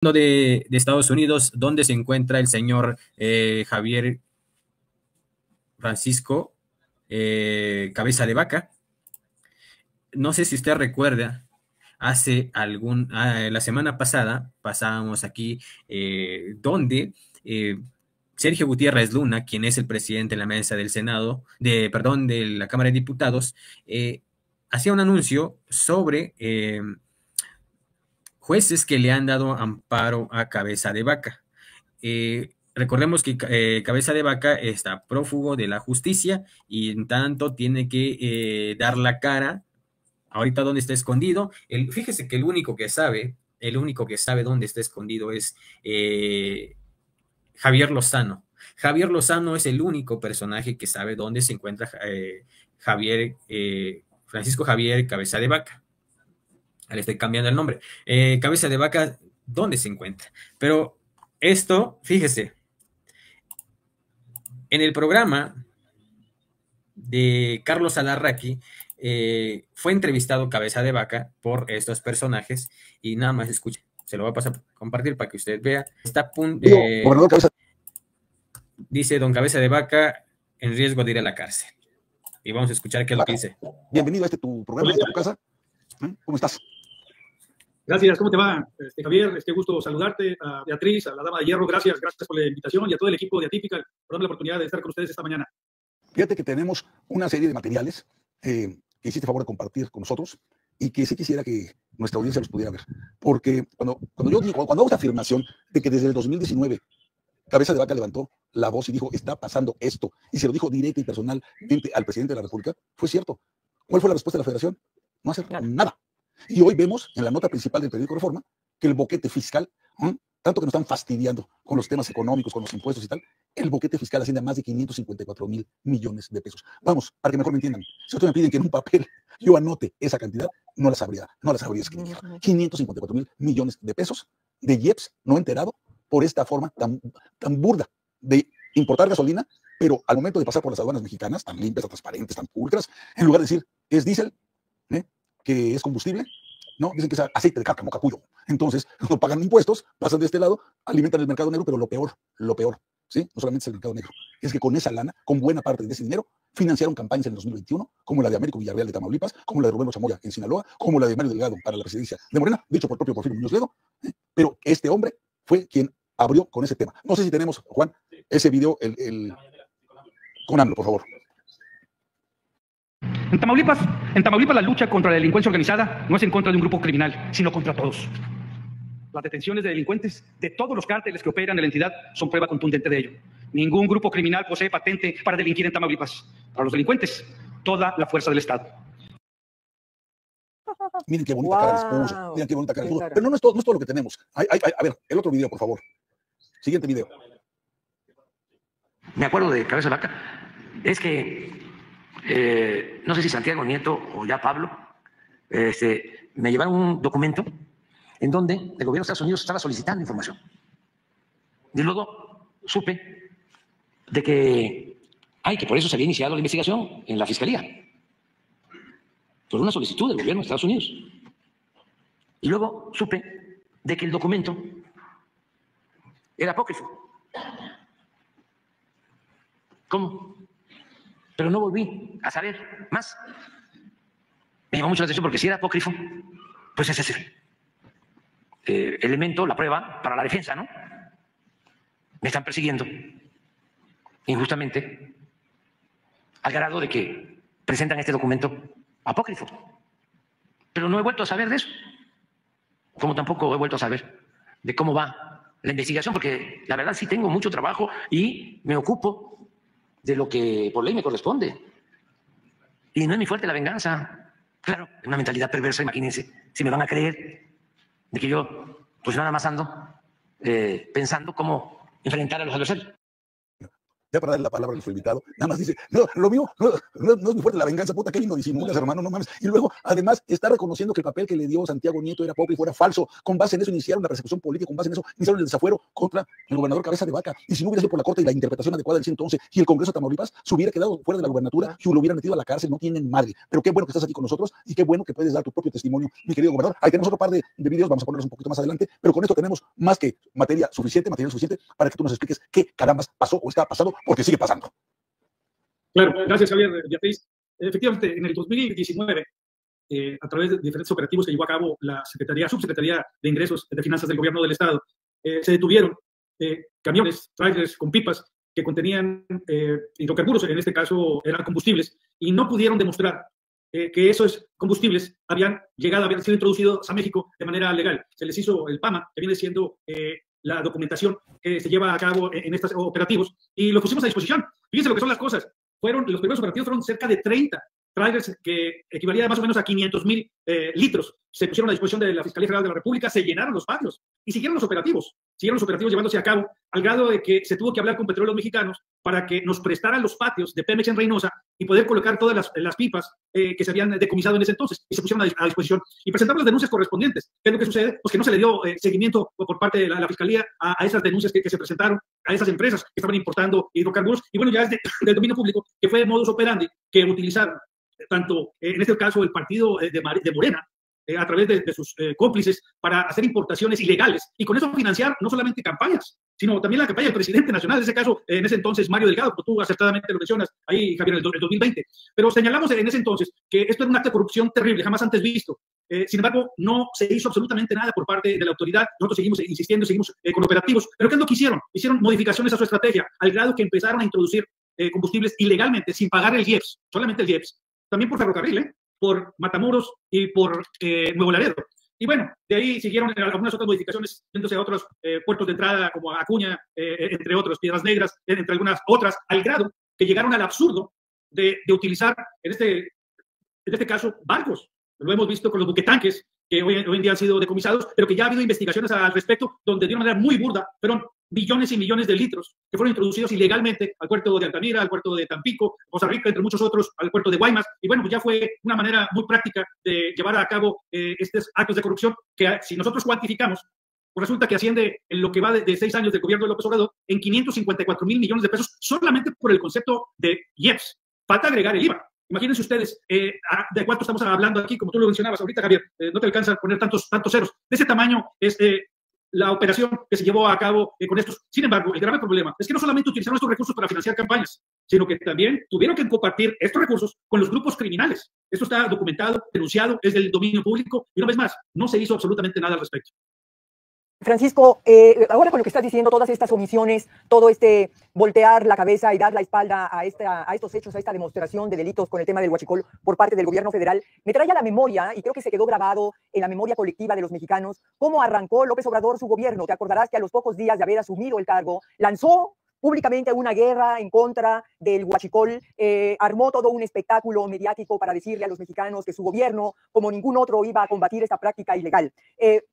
de Estados Unidos, donde se encuentra el señor Javier Francisco Cabeza de Vaca. No sé si usted recuerda, la semana pasada pasábamos aquí donde Sergio Gutiérrez Luna, quien es el presidente de la mesa del Senado, de la Cámara de Diputados, hacía un anuncio sobre jueces que le han dado amparo a Cabeza de Vaca. Recordemos que Cabeza de Vaca está prófugo de la justicia y en tanto tiene que dar la cara ahorita dónde está escondido. Fíjese que el único que sabe dónde está escondido es Javier Lozano. Javier Lozano es el único personaje que sabe dónde se encuentra Francisco Javier Cabeza de Vaca. Le estoy cambiando el nombre. Cabeza de Vaca, ¿dónde se encuentra? Pero esto, fíjese, en el programa de Carlos Alarraqui, fue entrevistado Cabeza de Vaca por estos personajes y nada más escuche, se lo voy a pasar a compartir para que usted vea. Dice don Cabeza de Vaca en riesgo de ir a la cárcel. Y vamos a escuchar qué es lo que dice. Bienvenido a tu programa, a tu casa. ¿Cómo estás? Gracias, ¿cómo te va, Javier? Gusto saludarte, a Beatriz, a la dama de hierro, gracias por la invitación y a todo el equipo de Atípica por darme la oportunidad de estar con ustedes esta mañana. Fíjate que tenemos una serie de materiales que hiciste favor de compartir con nosotros y que sí quisiera que nuestra audiencia los pudiera ver. Porque cuando hago esta afirmación de que desde el 2019 Cabeza de Vaca levantó la voz y dijo, está pasando esto, y se lo dijo directa y personalmente al presidente de la República, fue cierto. ¿Cuál fue la respuesta de la Federación? No hacer nada. Y hoy vemos en la nota principal del periódico Reforma que el boquete fiscal, tanto que nos están fastidiando con los temas económicos, con los impuestos y tal, el boquete fiscal asciende a más de 554,000 millones de pesos. Vamos, para que mejor me entiendan, si ustedes me piden que en un papel yo anote esa cantidad, no la sabría escribir. 554,000 millones de pesos de IEPS no enterado por esta forma tan burda de importar gasolina, pero al momento de pasar por las aduanas mexicanas, tan limpias, tan transparentes, tan pulcras, en lugar de decir, es diésel, que es combustible, ¿no? Dicen que es aceite de cárcamo, capullo. Entonces, no pagan impuestos, pasan de este lado, alimentan el mercado negro, pero lo peor, ¿sí? No solamente es el mercado negro, es que con esa lana, con buena parte de ese dinero, financiaron campañas en el 2021, como la de Américo Villarreal de Tamaulipas, como la de Rubén Chamoya en Sinaloa, como la de Mario Delgado para la presidencia de Morena, dicho por el propio Porfirio Muñoz Ledo, pero este hombre fue quien abrió con ese tema. No sé si tenemos, Juan, ese video con AMLO, por favor. En Tamaulipas la lucha contra la delincuencia organizada no es en contra de un grupo criminal, sino contra todos. Las detenciones de delincuentes de todos los cárteles que operan en la entidad son prueba contundente de ello. Ningún grupo criminal posee patente para delinquir en Tamaulipas. Para los delincuentes, toda la fuerza del Estado. Miren qué bonita cara de esposa, miren qué bonita cara de esposa. Pero no es todo lo que tenemos. A ver, el otro video, por favor. Siguiente video. Me acuerdo de Cabeza de Vaca, es que no sé si Santiago Nieto o ya Pablo, me llevaron un documento en donde el gobierno de Estados Unidos estaba solicitando información. Y luego supe de que por eso se había iniciado la investigación en la Fiscalía, por una solicitud del gobierno de Estados Unidos. Y luego supe de que el documento era apócrifo. ¿Cómo? Pero no volví a saber más. Me llamó mucho la atención porque si era apócrifo, pues ese es el elemento, la prueba para la defensa, ¿no? Me están persiguiendo injustamente al grado de que presentan este documento apócrifo. Pero no he vuelto a saber de eso. Como tampoco he vuelto a saber de cómo va la investigación, porque la verdad sí tengo mucho trabajo y me ocupo de lo que por ley me corresponde. Y no es mi fuerte la venganza. Claro, es una mentalidad perversa, imagínense, si me van a creer de que yo pues nada más ando pensando cómo enfrentar a los adversarios. ya para darle la palabra a nuestro invitado, nada más dice, no, lo mío no es muy fuerte la venganza, puta, qué lindo disimulas, hermano, no mames. Y luego, además, está reconociendo que el papel que le dio Santiago Nieto era poco y fuera falso. Con base en eso iniciaron la persecución política, con base en eso iniciaron el desafuero contra el gobernador Cabeza de Vaca. Y si no hubiera sido por la corte y la interpretación adecuada del 111 y el Congreso de Tamaulipas, se hubiera quedado fuera de la gubernatura y lo hubieran metido a la cárcel, no tienen madre. Pero qué bueno que estás aquí con nosotros y qué bueno que puedes dar tu propio testimonio, mi querido gobernador. Ahí tenemos otro par de videos, vamos a ponerlos un poquito más adelante, pero con esto tenemos más que material suficiente para que tú nos expliques qué carambas pasó o está pasando, porque sigue pasando. Claro, gracias, Javier Beatriz. Efectivamente, en el 2019, a través de diferentes operativos que llevó a cabo la Subsecretaría de Ingresos de Finanzas del Gobierno del Estado, se detuvieron camiones, trailers con pipas que contenían hidrocarburos, en este caso eran combustibles, y no pudieron demostrar que esos combustibles habían sido introducidos a México de manera legal. Se les hizo el PAMA, que viene siendo la documentación que se lleva a cabo en estos operativos, y lo pusimos a disposición. Fíjense lo que son las cosas. Los primeros operativos fueron cerca de 30 trailers que equivalían más o menos a 500,000 litros. Se pusieron a disposición de la Fiscalía General de la República, se llenaron los patios y siguieron los operativos llevándose a cabo, al grado de que se tuvo que hablar con Petróleos Mexicanos para que nos prestaran los patios de Pemex en Reynosa y poder colocar todas las pipas que se habían decomisado en ese entonces, y se pusieron a disposición y presentamos las denuncias correspondientes. ¿Qué es lo que sucede? Pues que no se le dio seguimiento por parte de la Fiscalía a esas denuncias que se presentaron a esas empresas que estaban importando hidrocarburos, y bueno, ya es del dominio público que fue modus operandi que utilizaron tanto, en este caso, el partido de Morena, a través de sus cómplices, para hacer importaciones ilegales y con eso financiar no solamente campañas, sino también la campaña del presidente nacional, en ese caso, en ese entonces, Mario Delgado, como tú acertadamente lo mencionas ahí, Javier, el 2020. Pero señalamos en ese entonces que esto era un acto de corrupción terrible, jamás antes visto. Sin embargo, no se hizo absolutamente nada por parte de la autoridad. Nosotros seguimos insistiendo, seguimos con operativos. ¿Pero qué es lo que hicieron? Hicieron modificaciones a su estrategia, al grado que empezaron a introducir combustibles ilegalmente, sin pagar el IEPS, solamente el IEPS. También por ferrocarril, por Matamoros y por Nuevo Laredo. Y bueno, de ahí siguieron algunas otras modificaciones, yéndose a otros puertos de entrada como Acuña, entre otros, Piedras Negras, entre algunas otras, al grado que llegaron al absurdo de utilizar, en este caso, barcos. Lo hemos visto con los buquetanques, que hoy en día han sido decomisados, pero que ya ha habido investigaciones al respecto, donde de una manera muy burda fueron millones y millones de litros que fueron introducidos ilegalmente al puerto de Altamira, al puerto de Tampico, Costa Rica, entre muchos otros, al puerto de Guaymas. Y bueno, pues ya fue una manera muy práctica de llevar a cabo estos actos de corrupción que, si nosotros cuantificamos, pues resulta que asciende en lo que va de 6 años del gobierno de López Obrador en 554,000 millones de pesos solamente por el concepto de IEPS. Falta agregar el IVA. Imagínense ustedes de cuánto estamos hablando aquí, como tú lo mencionabas ahorita, Javier, no te alcanza a poner tantos ceros. De ese tamaño es la operación que se llevó a cabo con estos. Sin embargo, el grave problema es que no solamente utilizaron estos recursos para financiar campañas, sino que también tuvieron que compartir estos recursos con los grupos criminales. Esto está documentado, denunciado, es del dominio público, y una vez más, no se hizo absolutamente nada al respecto. Francisco, ahora con lo que estás diciendo, todas estas omisiones, todo este voltear la cabeza y dar la espalda a estos hechos, a esta demostración de delitos con el tema del huachicol por parte del gobierno federal, me trae a la memoria, y creo que se quedó grabado en la memoria colectiva de los mexicanos, cómo arrancó López Obrador su gobierno. Te acordarás que a los pocos días de haber asumido el cargo, lanzó públicamente una guerra en contra del huachicol, armó todo un espectáculo mediático para decirle a los mexicanos que su gobierno, como ningún otro, iba a combatir esta práctica ilegal.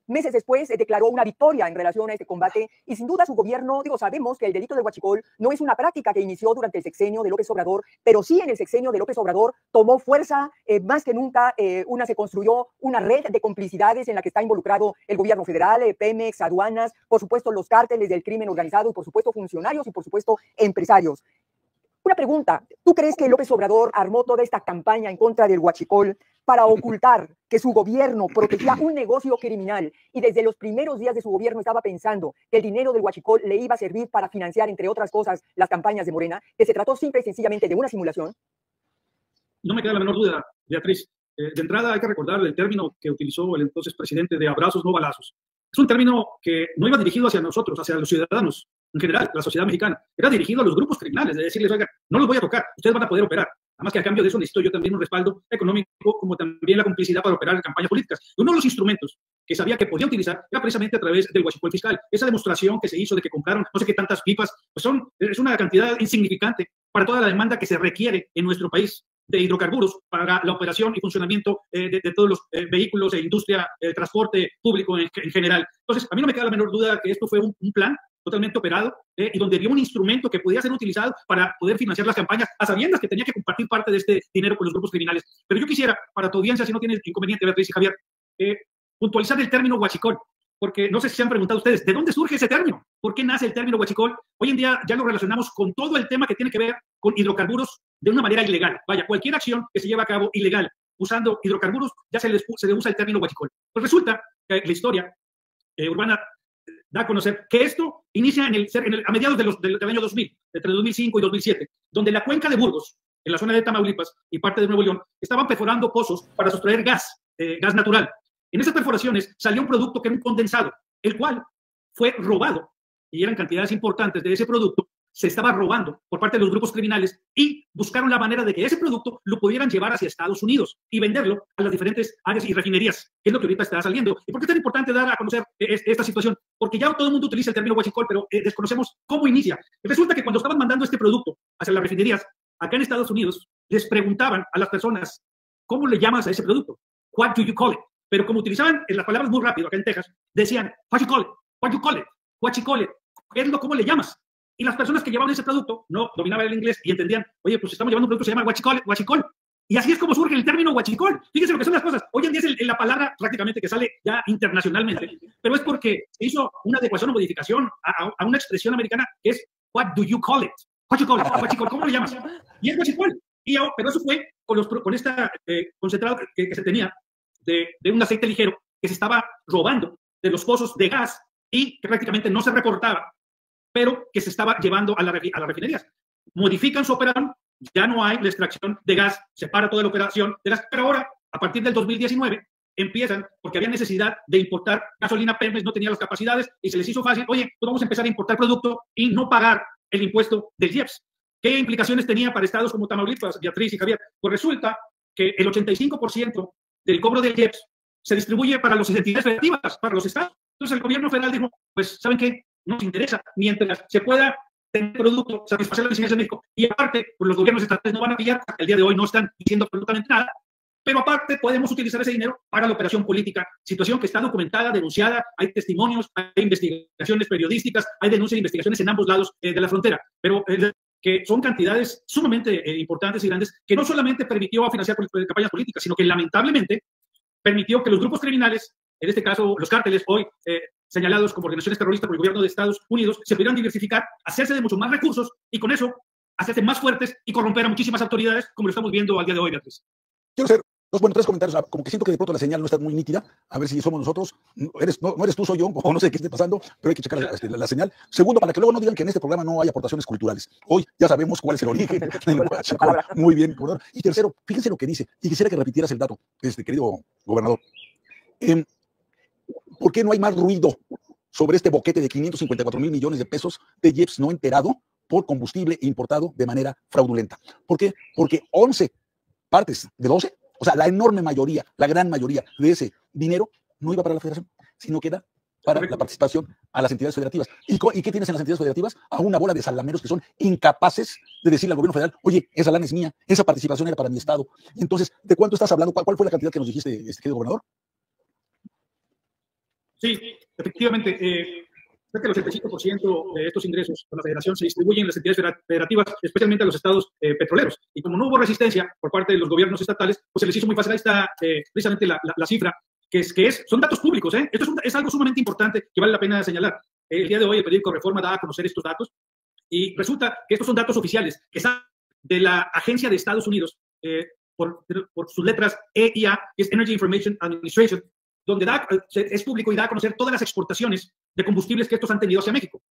Meses después declaró una victoria en relación a este combate, y sin duda su gobierno, sabemos que el delito del huachicol no es una práctica que inició durante el sexenio de López Obrador, pero sí en el sexenio de López Obrador tomó fuerza más que nunca. Se construyó una red de complicidades en la que está involucrado el gobierno federal, Pemex, aduanas, por supuesto los cárteles del crimen organizado y por supuesto funcionarios y por supuesto empresarios. Una pregunta, ¿tú crees que López Obrador armó toda esta campaña en contra del huachicol para ocultar que su gobierno protegía un negocio criminal y desde los primeros días de su gobierno estaba pensando que el dinero del huachicol le iba a servir para financiar, entre otras cosas, las campañas de Morena, que se trató simple y sencillamente de una simulación? No me queda la menor duda, Beatriz. De entrada hay que recordar el término que utilizó el entonces presidente de abrazos, no balazos. Es un término que no iba dirigido hacia nosotros, hacia los ciudadanos, en general, la sociedad mexicana. Era dirigido a los grupos criminales, de decirles, oigan, no los voy a tocar, ustedes van a poder operar. Además que a cambio de eso necesito yo también un respaldo económico, como también la complicidad para operar en campañas políticas. Uno de los instrumentos que sabía que podía utilizar era precisamente a través del huachicol fiscal. Esa demostración que se hizo de que compraron no sé qué tantas pipas, pues es una cantidad insignificante para toda la demanda que se requiere en nuestro país de hidrocarburos para la operación y funcionamiento de todos los vehículos e industria, transporte público en general. Entonces, a mí no me queda la menor duda que esto fue un plan totalmente operado, y donde dio un instrumento que podía ser utilizado para poder financiar las campañas, a sabiendas que tenía que compartir parte de este dinero con los grupos criminales. Pero yo quisiera, para tu audiencia, si no tienes inconveniente, Beatriz y Javier, puntualizar el término huachicol, porque no sé si se han preguntado ustedes, ¿de dónde surge ese término? ¿Por qué nace el término huachicol? Hoy en día ya lo relacionamos con todo el tema que tiene que ver con hidrocarburos de una manera ilegal. Vaya, cualquier acción que se lleva a cabo ilegal usando hidrocarburos, ya se le usa el término huachicol. Pues resulta que la historia urbana da a conocer que esto inicia a mediados del año 2000, entre 2005 y 2007, donde la cuenca de Burgos, en la zona de Tamaulipas y parte de Nuevo León, estaban perforando pozos para sustraer gas natural. En esas perforaciones salió un producto que era un condensado, el cual fue robado, y eran cantidades importantes de ese producto, se estaba robando por parte de los grupos criminales y buscaron la manera de que ese producto lo pudieran llevar hacia Estados Unidos y venderlo a las diferentes áreas y refinerías, que es lo que ahorita está saliendo. ¿Y por qué es tan importante dar a conocer esta situación? Porque ya todo el mundo utiliza el término huachicol, pero desconocemos cómo inicia. Resulta que cuando estaban mandando este producto hacia las refinerías, acá en Estados Unidos, les preguntaban a las personas, ¿cómo le llamas a ese producto? What do you call it? Pero como utilizaban las palabras muy rápido acá en Texas, decían, what you call it, what you call it, what you call it, ¿cómo le llamas? Y las personas que llevaban ese producto no dominaban el inglés y entendían, oye, pues estamos llevando un producto que se llama huachicol, huachicol. Y así es como surge el término huachicol. Fíjense lo que son las cosas. Hoy en día es la palabra prácticamente que sale ya internacionalmente, pero es porque se hizo una adecuación o modificación a una expresión americana que es, what do you call it? What you call it, huachicol, ¿cómo lo llamas? Y es huachicol. Pero eso fue con esta concentrado que se tenía de un aceite ligero que se estaba robando de los pozos de gas y que prácticamente no se reportaba, pero que se estaba llevando a las refinerías. Modifican su operación, ya no hay la extracción de gas, se para toda la operación de gas, pero ahora, a partir del 2019, empiezan, porque había necesidad de importar gasolina, Pemex no tenía las capacidades y se les hizo fácil, oye, pues vamos a empezar a importar producto y no pagar el impuesto del IEPS. ¿Qué implicaciones tenía para estados como Tamaulipas, Beatriz y Javier? Pues resulta que el 85% del cobro del IEPS se distribuye para las entidades federativas, para los estados. Entonces el gobierno federal dijo, pues, ¿saben qué? No nos interesa, mientras se pueda tener producto, satisfacer las necesidades de México. Y aparte, pues los gobiernos estatales no van a pillar, el día de hoy no están diciendo absolutamente nada, pero aparte podemos utilizar ese dinero para la operación política, situación que está documentada, denunciada, hay testimonios, hay investigaciones periodísticas, hay denuncias e investigaciones en ambos lados de la frontera, pero que son cantidades sumamente importantes y grandes, que no solamente permitió financiar campañas políticas, sino que lamentablemente permitió que los grupos criminales, en este caso los cárteles, hoy señalados como organizaciones terroristas por el gobierno de Estados Unidos, se pudieran diversificar, hacerse de mucho más recursos y con eso hacerse más fuertes y corromper a muchísimas autoridades, como lo estamos viendo al día de hoy, Beatriz. Quiero hacer tres comentarios, como que siento que de pronto la señal no está muy nítida, a ver si somos nosotros, no eres tú, soy yo, o no sé qué esté pasando, pero hay que checar la señal. Segundo, para que luego no digan que en este programa no hay aportaciones culturales. Hoy ya sabemos cuál es el origen del huachicol. Muy bien, gobernador. Y tercero, fíjense lo que dice, y quisiera que repitieras el dato, querido gobernador. ¿Por qué no hay más ruido sobre este boquete de 554,000 millones de pesos de IEPS no enterado por combustible importado de manera fraudulenta? ¿Por qué? Porque 11 partes de 12, o sea, la enorme mayoría, la gran mayoría de ese dinero no iba para la federación, sino que era para la participación a las entidades federativas. ¿Y qué tienes en las entidades federativas? A una bola de salameros que son incapaces de decirle al gobierno federal, oye, esa lana es mía, esa participación era para mi estado. Y entonces, ¿de cuánto estás hablando? ¿Cuál fue la cantidad que nos dijiste, querido gobernador? Sí, efectivamente, cerca del 85% de estos ingresos de la federación se distribuyen en las entidades federativas, especialmente a los estados petroleros. Y como no hubo resistencia por parte de los gobiernos estatales, pues se les hizo muy fácil. Ahí está precisamente la cifra, son datos públicos. Esto es algo sumamente importante que vale la pena señalar. El día de hoy el periódico Reforma da a conocer estos datos y resulta que estos son datos oficiales que están de la Agencia de Estados Unidos, por sus letras EIA, que es Energy Information Administration, donde es público y da a conocer todas las exportaciones de combustibles que estos han tenido hacia México.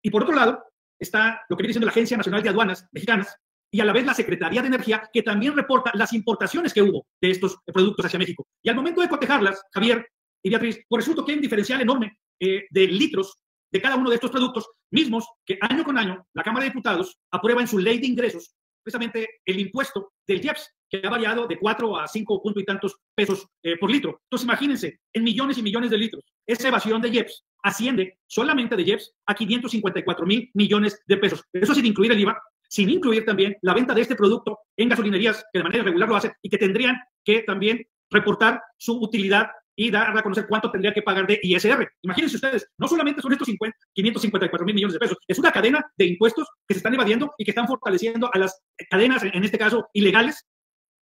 Y por otro lado, está lo que viene siendo la Agencia Nacional de Aduanas Mexicanas y a la vez la Secretaría de Energía, que también reporta las importaciones que hubo de estos productos hacia México. Y al momento de cotejarlas, Javier y Beatriz, pues resulta que hay un diferencial enorme de litros de cada uno de estos productos, mismos que año con año la Cámara de Diputados aprueba en su ley de ingresos precisamente el impuesto del IEPS, que ha variado de 4 a 5 puntos y tantos pesos por litro. Entonces, imagínense, en millones y millones de litros, esa evasión de IEPS asciende solamente de IEPS a 554,000 millones de pesos. Eso sin incluir el IVA, sin incluir también la venta de este producto en gasolinerías, que de manera regular lo hacen y que tendrían que también reportar su utilidad y dar a conocer cuánto tendría que pagar de ISR. Imagínense ustedes, no solamente son estos 554 mil millones de pesos, es una cadena de impuestos que se están evadiendo y que están fortaleciendo a las cadenas, en este caso, ilegales,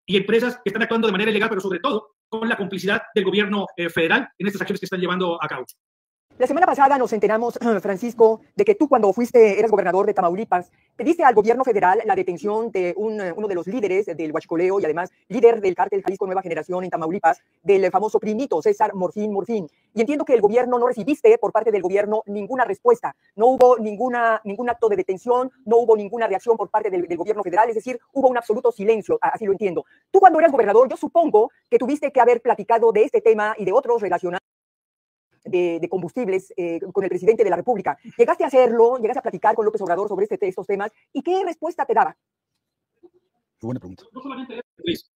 y empresas que están actuando de manera ilegal, pero sobre todo con la complicidad del gobierno federal en estas acciones que están llevando a cabo. La semana pasada nos enteramos, Francisco, de que tú cuando eras gobernador de Tamaulipas, pediste al gobierno federal la detención de uno de los líderes del huachicoleo y además líder del cártel Jalisco Nueva Generación en Tamaulipas, del famoso primito César Morfín. Y entiendo que el gobierno no recibiste por parte del gobierno ninguna respuesta. No hubo ningún acto de detención, no hubo ninguna reacción por parte del gobierno federal, es decir, hubo un absoluto silencio, así lo entiendo. Tú cuando eras gobernador, yo supongo que tuviste que haber platicado de este tema y de otros relacionados de combustibles con el presidente de la República. ¿Llegaste a hacerlo? ¿Llegaste a platicar con López Obrador sobre estos temas? ¿Y qué respuesta te daba? Qué buena pregunta. No solamente eso, Luis.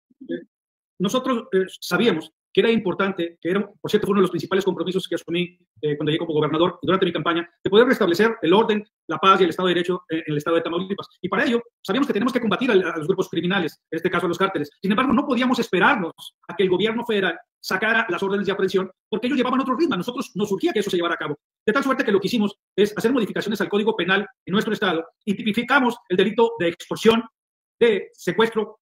Nosotros sabíamos que era importante, que era, por cierto, fue uno de los principales compromisos que asumí cuando llegué como gobernador y durante mi campaña, de poder restablecer el orden, la paz y el Estado de Derecho en el Estado de Tamaulipas. Y para ello, sabíamos que tenemos que combatir a los grupos criminales, en este caso a los cárteles. Sin embargo, no podíamos esperarnos a que el gobierno federal sacara las órdenes de aprehensión, porque ellos llevaban otro ritmo. A nosotros nos surgía que eso se llevara a cabo. De tal suerte que lo que hicimos es hacer modificaciones al Código Penal en nuestro Estado y tipificamos el delito de extorsión, de secuestro,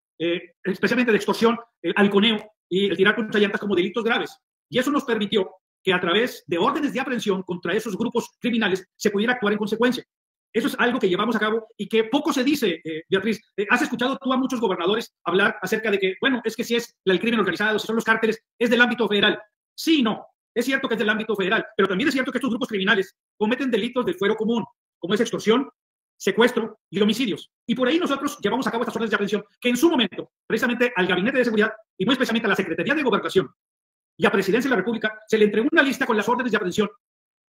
especialmente de extorsión, halconeo y el tirar contra llantas como delitos graves. Y eso nos permitió que a través de órdenes de aprehensión contra esos grupos criminales se pudiera actuar en consecuencia. Eso es algo que llevamos a cabo y que poco se dice, Beatriz. ¿Has escuchado tú a muchos gobernadores hablar acerca de que, bueno, es que si es el crimen organizado, si son los cárteles, es del ámbito federal? Sí y no. Es cierto que es del ámbito federal, pero también es cierto que estos grupos criminales cometen delitos del fuero común, como es extorsión, secuestro y homicidios. Y por ahí nosotros llevamos a cabo estas órdenes de aprehensión que en su momento, precisamente al Gabinete de Seguridad y muy especialmente a la Secretaría de Gobernación y a Presidencia de la República, se le entregó una lista con las órdenes de aprehensión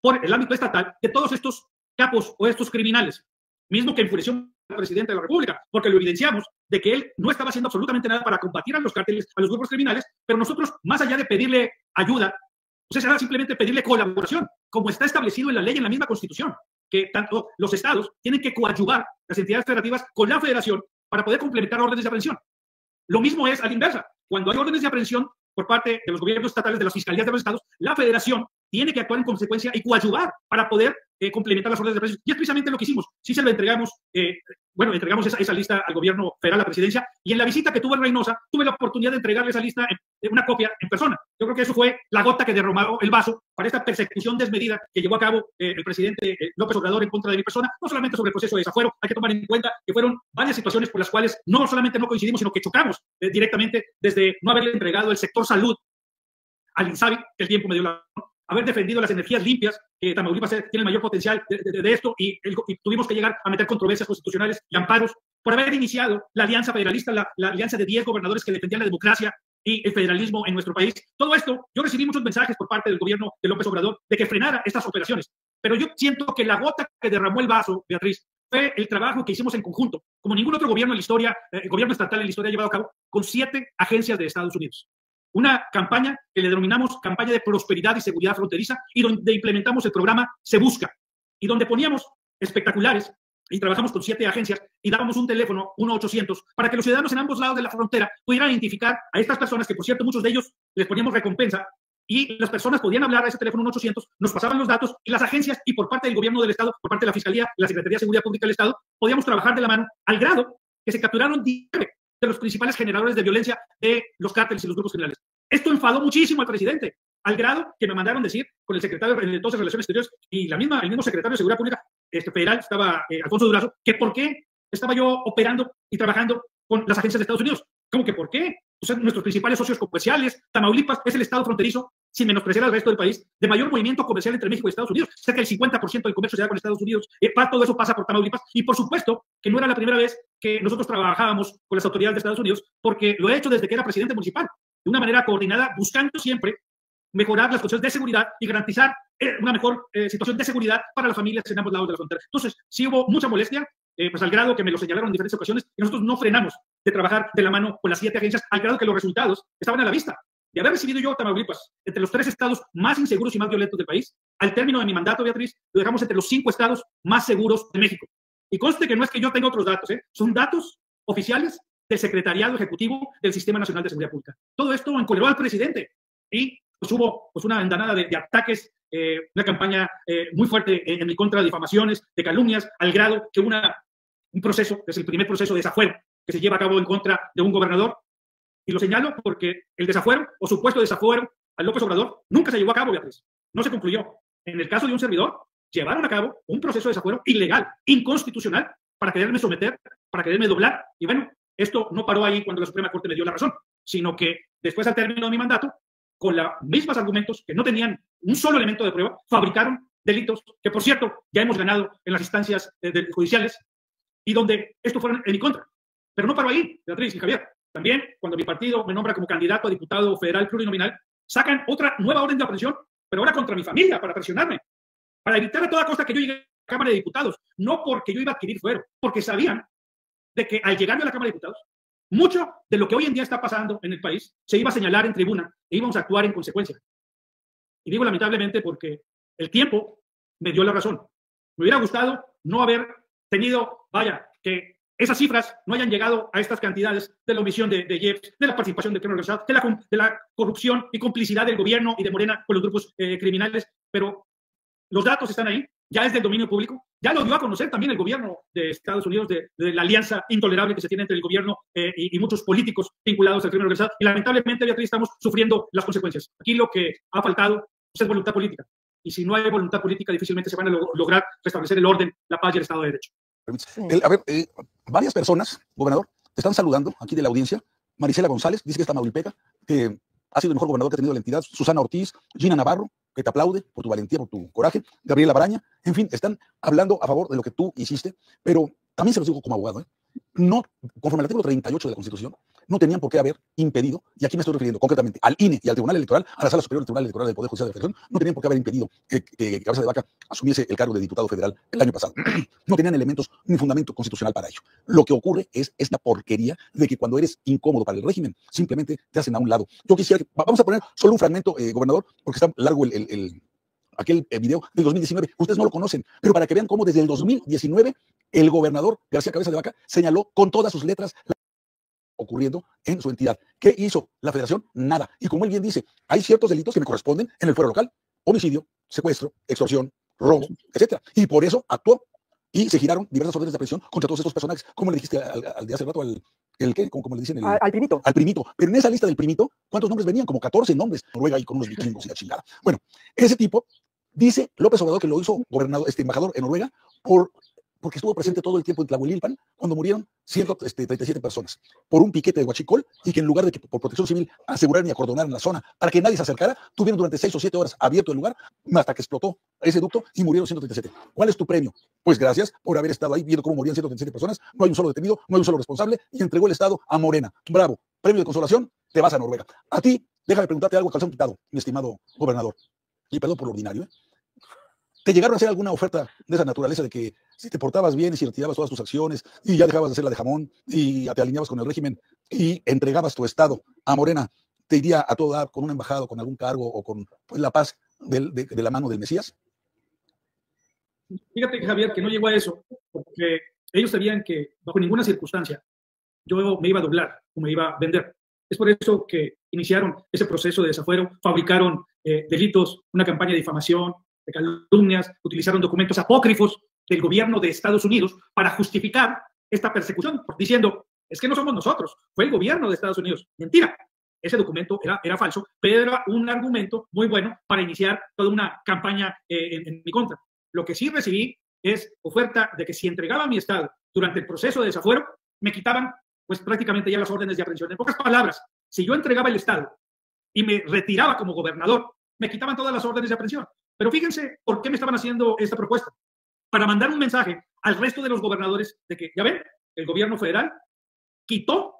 por el ámbito estatal de todos estos capos o estos criminales, mismo que enfureció al presidente de la República, porque lo evidenciamos de que él no estaba haciendo absolutamente nada para combatir a los cárteles, a los grupos criminales, pero nosotros, más allá de pedirle ayuda, pues era simplemente pedirle colaboración, como está establecido en la ley, en la misma Constitución, que tanto los estados tienen que coadyuvar las entidades federativas con la federación para poder complementar órdenes de aprehensión. Lo mismo es a la inversa. Cuando hay órdenes de aprehensión por parte de los gobiernos estatales, de las fiscalías de los estados, la federación tiene que actuar en consecuencia y coadyuvar para poder complementar las órdenes de aprehensión. Y es precisamente lo que hicimos. Sí se lo entregamos, entregamos esa lista al gobierno federal, a la presidencia, y en la visita que tuve en Reynosa, tuve la oportunidad de entregarle esa lista, una copia en persona. Yo creo que eso fue la gota que derramó el vaso para esta persecución desmedida que llevó a cabo el presidente López Obrador en contra de mi persona, no solamente sobre el proceso de desafuero. Hay que tomar en cuenta que fueron varias situaciones por las cuales no solamente no coincidimos, sino que chocamos directamente, desde no haberle entregado el sector salud al INSABI, que el tiempo me dio la... haber defendido las energías limpias, que Tamaulipas tiene el mayor potencial de esto, y tuvimos que llegar a meter controversias constitucionales y amparos, por haber iniciado la alianza federalista, la alianza de 10 gobernadores que defendían la democracia y el federalismo en nuestro país. Todo esto, yo recibí muchos mensajes por parte del gobierno de López Obrador de que frenara estas operaciones, pero yo siento que la gota que derramó el vaso, Beatriz, fue el trabajo que hicimos en conjunto, como ningún otro gobierno en la historia, el gobierno estatal en la historia ha llevado a cabo, con 7 agencias de Estados Unidos. Una campaña que le denominamos campaña de prosperidad y seguridad fronteriza, y donde implementamos el programa Se Busca, y donde poníamos espectaculares y trabajamos con 7 agencias y dábamos un teléfono 1-800 para que los ciudadanos en ambos lados de la frontera pudieran identificar a estas personas, que por cierto muchos de ellos les poníamos recompensa, y las personas podían hablar a ese teléfono 1-800, nos pasaban los datos, y las agencias y por parte del gobierno del Estado, por parte de la Fiscalía, la Secretaría de Seguridad Pública del Estado, podíamos trabajar de la mano, al grado que se capturaron 10 de los principales generadores de violencia de los cárteles y los grupos criminales. Esto enfadó muchísimo al presidente, al grado que me mandaron decir con el secretario de entonces Relaciones Exteriores y el mismo secretario de Seguridad Pública federal, estaba Alfonso Durazo, que por qué estaba yo operando y trabajando con las agencias de Estados Unidos. ¿Cómo que por qué? Pues nuestros principales socios comerciales, Tamaulipas es el estado fronterizo, sin menospreciar al resto del país, de mayor movimiento comercial entre México y Estados Unidos. Cerca del 50% del comercio se da con Estados Unidos. Todo eso pasa por Tamaulipas. Y por supuesto que no era la primera vez que nosotros trabajábamos con las autoridades de Estados Unidos, porque lo he hecho desde que era presidente municipal, de una manera coordinada, buscando siempre mejorar las condiciones de seguridad y garantizar una mejor situación de seguridad para las familias en ambos lados de la frontera. Entonces, sí hubo mucha molestia, pues al grado que me lo señalaron en diferentes ocasiones, y nosotros no frenamos de trabajar de la mano con las 7 agencias, al grado que los resultados estaban a la vista. De haber recibido yo Tamaulipas entre los 3 estados más inseguros y más violentos del país, al término de mi mandato, Beatriz, lo dejamos entre los 5 estados más seguros de México. Y conste que no es que yo tenga otros datos, son datos oficiales del Secretariado Ejecutivo del Sistema Nacional de Seguridad Pública. Todo esto encoleró al presidente y pues hubo pues una andanada de ataques, una campaña muy fuerte en mi contra, de difamaciones, de calumnias, al grado que un proceso, que es el primer proceso de desafuero que se lleva a cabo en contra de un gobernador. Y lo señalo porque el desafuero o supuesto desafuero a López Obrador nunca se llevó a cabo, Beatriz. No se concluyó. En el caso de un servidor, llevaron a cabo un proceso de desafuero ilegal, inconstitucional, para quererme someter, para quererme doblar. Y bueno, esto no paró ahí cuando la Suprema Corte me dio la razón, sino que después, al término de mi mandato, con los mismos argumentos que no tenían un solo elemento de prueba, fabricaron delitos que, por cierto, ya hemos ganado en las instancias judiciales y donde esto fue en mi contra. Pero no paró ahí, Beatriz y Javier. También, cuando mi partido me nombra como candidato a diputado federal plurinominal, sacan otra nueva orden de aprehensión, pero ahora contra mi familia, para presionarme, para evitar a toda costa que yo llegue a la Cámara de Diputados, no porque yo iba a adquirir fuero, porque sabían de que al llegarme a la Cámara de Diputados, mucho de lo que hoy en día está pasando en el país se iba a señalar en tribuna e íbamos a actuar en consecuencia. Y digo lamentablemente porque el tiempo me dio la razón. Me hubiera gustado no haber tenido, que esas cifras no hayan llegado a estas cantidades de la omisión de IEPS, de la participación del crimen organizado, de la corrupción y complicidad del gobierno y de Morena con los grupos criminales, pero los datos están ahí, ya es del dominio público, ya lo dio a conocer también el gobierno de Estados Unidos de la alianza intolerable que se tiene entre el gobierno y muchos políticos vinculados al crimen organizado, y lamentablemente, Beatriz, estamos sufriendo las consecuencias. Aquí lo que ha faltado pues, es voluntad política, y si no hay voluntad política difícilmente se van a lograr restablecer el orden, la paz y el Estado de Derecho. Varias personas, gobernador, te están saludando aquí de la audiencia. Marisela González dice que es tamaulipeca, que ha sido el mejor gobernador que ha tenido la entidad. Susana Ortiz, Gina Navarro, que te aplaude por tu valentía, por tu coraje. Gabriela Braña, en fin, están hablando a favor de lo que tú hiciste, pero también se los digo como abogado, no, conforme al artículo 38 de la Constitución, no tenían por qué haber impedido, y aquí me estoy refiriendo concretamente al INE y al Tribunal Electoral, a la Sala Superior del Tribunal Electoral del Poder Judicial de la Federación, no tenían por qué haber impedido que Cabeza de Vaca asumiese el cargo de diputado federal el año pasado. No tenían elementos ni fundamento constitucional para ello. Lo que ocurre es esta porquería de que cuando eres incómodo para el régimen, simplemente te hacen a un lado. Yo quisiera que, vamos a poner solo un fragmento, gobernador, porque está largo aquel video del 2019, ustedes no lo conocen, pero para que vean cómo desde el 2019 el gobernador García Cabeza de Vaca señaló con todas sus letras ocurriendo en su entidad. ¿Qué hizo la federación? Nada. Y como él bien dice, hay ciertos delitos que me corresponden en el fuero local: homicidio, secuestro, extorsión, robo, etcétera. Y por eso actuó y se giraron diversas órdenes de aprehensión contra todos estos personajes. ¿Cómo le dijiste al de hace rato ¿Cómo le dicen? Al primito. Al primito. Pero en esa lista del primito, ¿cuántos nombres venían? Como 14 nombres. Noruega ahí con unos vikingos y la chingada. Bueno, ese tipo dice López Obrador que lo hizo embajador en Noruega porque estuvo presente todo el tiempo en Tlahuelilpan cuando murieron 137 personas por un piquete de huachicol, y que en lugar de que por protección civil aseguraran y acordonaran la zona para que nadie se acercara, tuvieron durante 6 o 7 horas abierto el lugar hasta que explotó ese ducto y murieron 137. ¿Cuál es tu premio? Pues gracias por haber estado ahí viendo cómo morían 137 personas, no hay un solo detenido, no hay un solo responsable, y entregó el Estado a Morena. Bravo, premio de consolación, te vas a Noruega. A ti, déjame preguntarte algo, calzón quitado, mi estimado gobernador, y perdón por lo ordinario, ¿Te llegaron a hacer alguna oferta de esa naturaleza de que si te portabas bien y si retirabas todas tus acciones y ya dejabas de hacer la de jamón y te alineabas con el régimen y entregabas tu estado a Morena, te iría a todo dar con una embajada, con algún cargo o con pues, la paz de la mano del Mesías? Fíjate, Javier, que no llegó a eso, porque ellos sabían que bajo ninguna circunstancia yo me iba a doblar o me iba a vender. Es por eso que iniciaron ese proceso de desafuero, fabricaron delitos, una campaña de difamación, de calumnias, utilizaron documentos apócrifos del gobierno de Estados Unidos para justificar esta persecución, diciendo, es que no somos nosotros, fue el gobierno de Estados Unidos. Mentira, ese documento era falso, pero era un argumento muy bueno para iniciar toda una campaña en mi contra. Lo que sí recibí es oferta de que si entregaba mi estado durante el proceso de desafuero, me quitaban pues prácticamente ya las órdenes de aprehensión. En pocas palabras, si yo entregaba el estado y me retiraba como gobernador, me quitaban todas las órdenes de aprehensión. Pero fíjense por qué me estaban haciendo esta propuesta. Para mandar un mensaje al resto de los gobernadores de que, ya ven, el gobierno federal quitó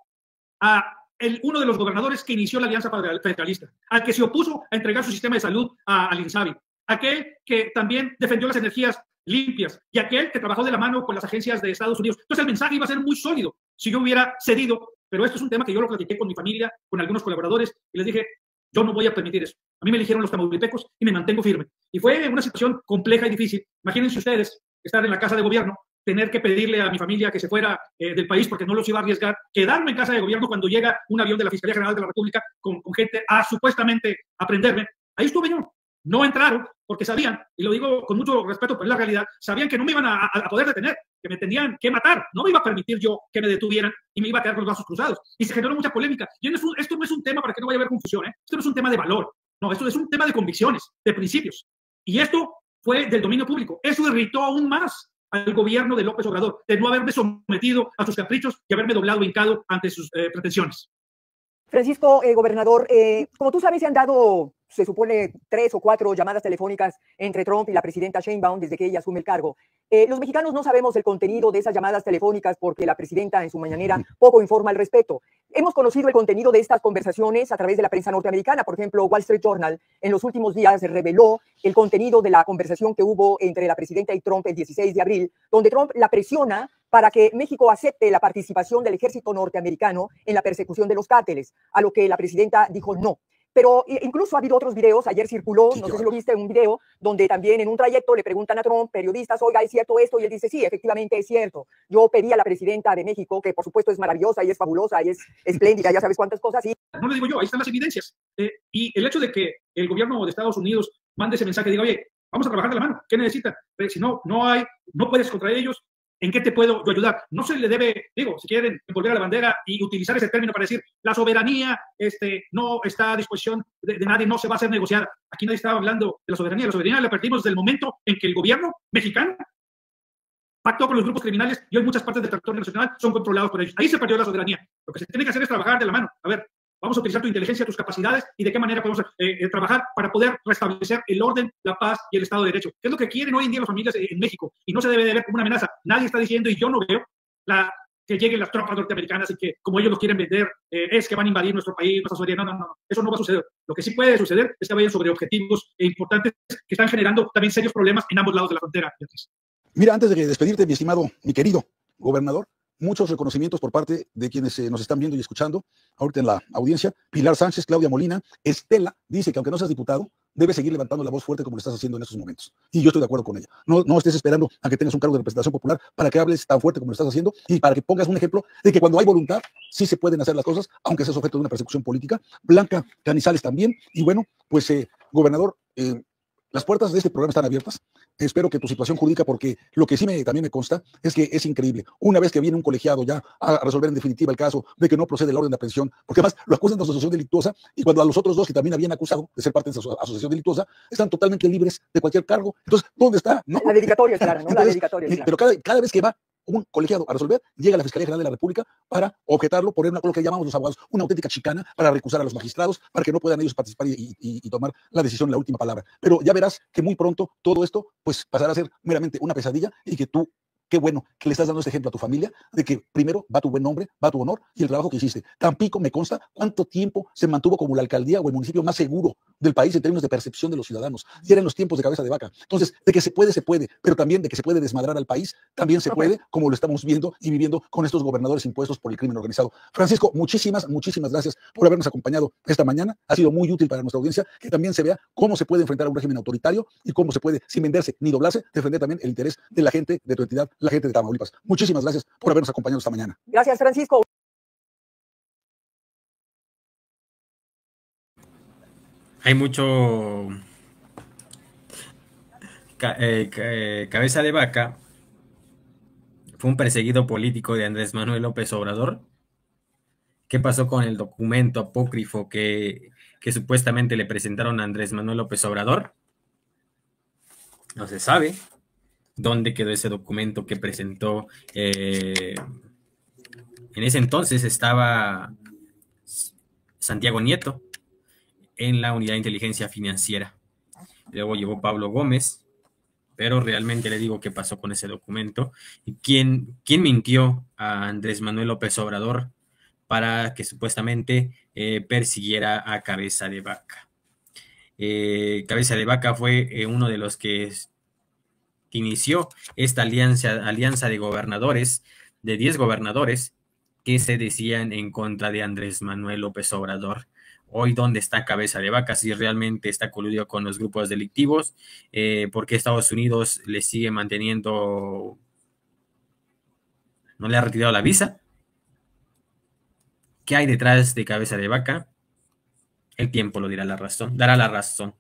a uno de los gobernadores que inició la alianza federalista, al que se opuso a entregar su sistema de salud al INSABI, aquel que también defendió las energías limpias y aquel que trabajó de la mano con las agencias de Estados Unidos. Entonces el mensaje iba a ser muy sólido si yo hubiera cedido, pero esto es un tema que yo lo platiqué con mi familia, con algunos colaboradores, y les dije, yo no voy a permitir eso. A mí me eligieron los tamaulipecos y me mantengo firme. Y fue una situación compleja y difícil. Imagínense ustedes estar en la casa de gobierno tener que pedirle a mi familia que se fuera del país porque no los iba a arriesgar, quedarme en casa de gobierno cuando llega un avión de la Fiscalía General de la República con gente a supuestamente aprenderme. Ahí estuve yo. No entraron porque sabían, y lo digo con mucho respeto, pero es la realidad, sabían que no me iban a poder detener, que me tenían que matar. No me iba a permitir yo que me detuvieran y me iba a quedar con los brazos cruzados. Y se generó mucha polémica. Y esto no es un tema, para que no vaya a haber confusión, esto no es un tema de valor. No, esto es un tema de convicciones, de principios. Y esto fue del dominio público. Eso irritó aún más al gobierno de López Obrador, de no haberme sometido a sus caprichos y haberme doblado, hincado ante sus pretensiones. Francisco, gobernador, como tú sabes, se han dado, se supone, 3 o 4 llamadas telefónicas entre Trump y la presidenta Sheinbaum desde que ella asume el cargo. Los mexicanos no sabemos el contenido de esas llamadas telefónicas porque la presidenta en su mañanera poco informa al respecto. Hemos conocido el contenido de estas conversaciones a través de la prensa norteamericana. Por ejemplo, Wall Street Journal en los últimos días reveló el contenido de la conversación que hubo entre la presidenta y Trump el 16 de abril, donde Trump la presiona para que México acepte la participación del ejército norteamericano en la persecución de los cárteles, a lo que la presidenta dijo no. Pero incluso ha habido otros videos, ayer circuló, no sé si lo viste, un video donde también en un trayecto le preguntan a Trump, periodistas, oiga, ¿es cierto esto? Y él dice, sí, efectivamente es cierto. Yo pedí a la presidenta de México, que por supuesto es maravillosa y es fabulosa y es espléndida, ya sabes cuántas cosas. Y... No lo digo yo, ahí están las evidencias. Y el hecho de que el gobierno de Estados Unidos mande ese mensaje, diga, oye, vamos a trabajar de la mano, ¿qué necesitan? Si no puedes contra ellos, ¿en qué te puedo yo ayudar? No se le debe, digo, si quieren envolver a la bandera y utilizar ese término para decir la soberanía no está a disposición de nadie, no se va a hacer negociada. Aquí nadie estaba hablando de la soberanía la perdimos desde el momento en que el gobierno mexicano pactó con los grupos criminales y hoy muchas partes del territorio nacional son controlados por ellos. Ahí se perdió la soberanía. Lo que se tiene que hacer es trabajar de la mano. A ver, vamos a utilizar tu inteligencia, tus capacidades y de qué manera podemos trabajar para poder restablecer el orden, la paz y el Estado de Derecho. ¿Qué es lo que quieren hoy en día las familias en México? Y no se debe de ver como una amenaza. Nadie está diciendo, y yo no veo, que lleguen las tropas norteamericanas y que, como ellos los quieren vender, es que van a invadir nuestro país, nuestra soberanía. No. Eso no va a suceder. Lo que sí puede suceder es que vayan sobre objetivos importantes que están generando también serios problemas en ambos lados de la frontera, Beatriz. Mira, antes de despedirte, mi querido gobernador, muchos reconocimientos por parte de quienes nos están viendo y escuchando ahorita en la audiencia. Pilar Sánchez, Claudia Molina, Estela dice que aunque no seas diputado, debes seguir levantando la voz fuerte como lo estás haciendo en estos momentos. Y yo estoy de acuerdo con ella. No estés esperando a que tengas un cargo de representación popular para que hables tan fuerte como lo estás haciendo y para que pongas un ejemplo de que cuando hay voluntad, sí se pueden hacer las cosas, aunque seas objeto de una persecución política. Blanca Canizales también. Y bueno, pues, gobernador, las puertas de este programa están abiertas. Espero que tu situación jurídica, porque lo que sí también me consta es que es increíble. Una vez que viene un colegiado ya a resolver en definitiva el caso de que no procede el orden de aprehensión, porque además lo acusan de asociación delictuosa, y cuando a los otros dos que también habían acusado de ser parte de esa asociación delictuosa, están totalmente libres de cualquier cargo. Entonces, ¿dónde está? ¿No? La dedicatoria es clara, ¿no? Entonces, la dedicatoria es clara. Pero cada vez que va un colegiado a resolver, llega la Fiscalía General de la República para objetarlo, poner lo que llamamos los abogados una auténtica chicana, para recusar a los magistrados, para que no puedan ellos participar y tomar la decisión, la última palabra. Pero ya verás que muy pronto todo esto pues pasará a ser meramente una pesadilla y que tú, qué bueno que le estás dando este ejemplo a tu familia de que primero va tu buen nombre, va tu honor y el trabajo que hiciste. Tampico me consta cuánto tiempo se mantuvo como la alcaldía o el municipio más seguro del país en términos de percepción de los ciudadanos. Y eran los tiempos de Cabeza de Vaca. Entonces, de que se puede, pero también de que se puede desmadrar al país, también se puede, como lo estamos viendo y viviendo con estos gobernadores impuestos por el crimen organizado. Francisco, muchísimas gracias por habernos acompañado esta mañana. Ha sido muy útil para nuestra audiencia que también se vea cómo se puede enfrentar a un régimen autoritario y cómo se puede, sin venderse ni doblarse, defender también el interés de la gente de tu entidad, la gente de Tamaulipas. Muchísimas gracias por habernos acompañado esta mañana. Gracias, Francisco. Hay mucho Cabeza de Vaca fue un perseguido político de Andrés Manuel López Obrador. ¿Qué pasó con el documento apócrifo que supuestamente le presentaron a Andrés Manuel López Obrador? No se sabe dónde quedó ese documento que presentó. En ese entonces estaba Santiago Nieto en la Unidad de Inteligencia Financiera. Luego llegó Pablo Gómez, pero realmente le digo qué pasó con ese documento y quién mintió a Andrés Manuel López Obrador para que supuestamente persiguiera a Cabeza de Vaca. Cabeza de Vaca fue uno de los que inició esta alianza de gobernadores, de 10 gobernadores que se decían en contra de Andrés Manuel López Obrador. Hoy, ¿dónde está Cabeza de Vaca? Si realmente está coludido con los grupos delictivos, ¿por qué Estados Unidos le sigue manteniendo ¿No le ha retirado la visa? ¿Qué hay detrás de Cabeza de Vaca? El tiempo lo dirá la razón, dará la razón.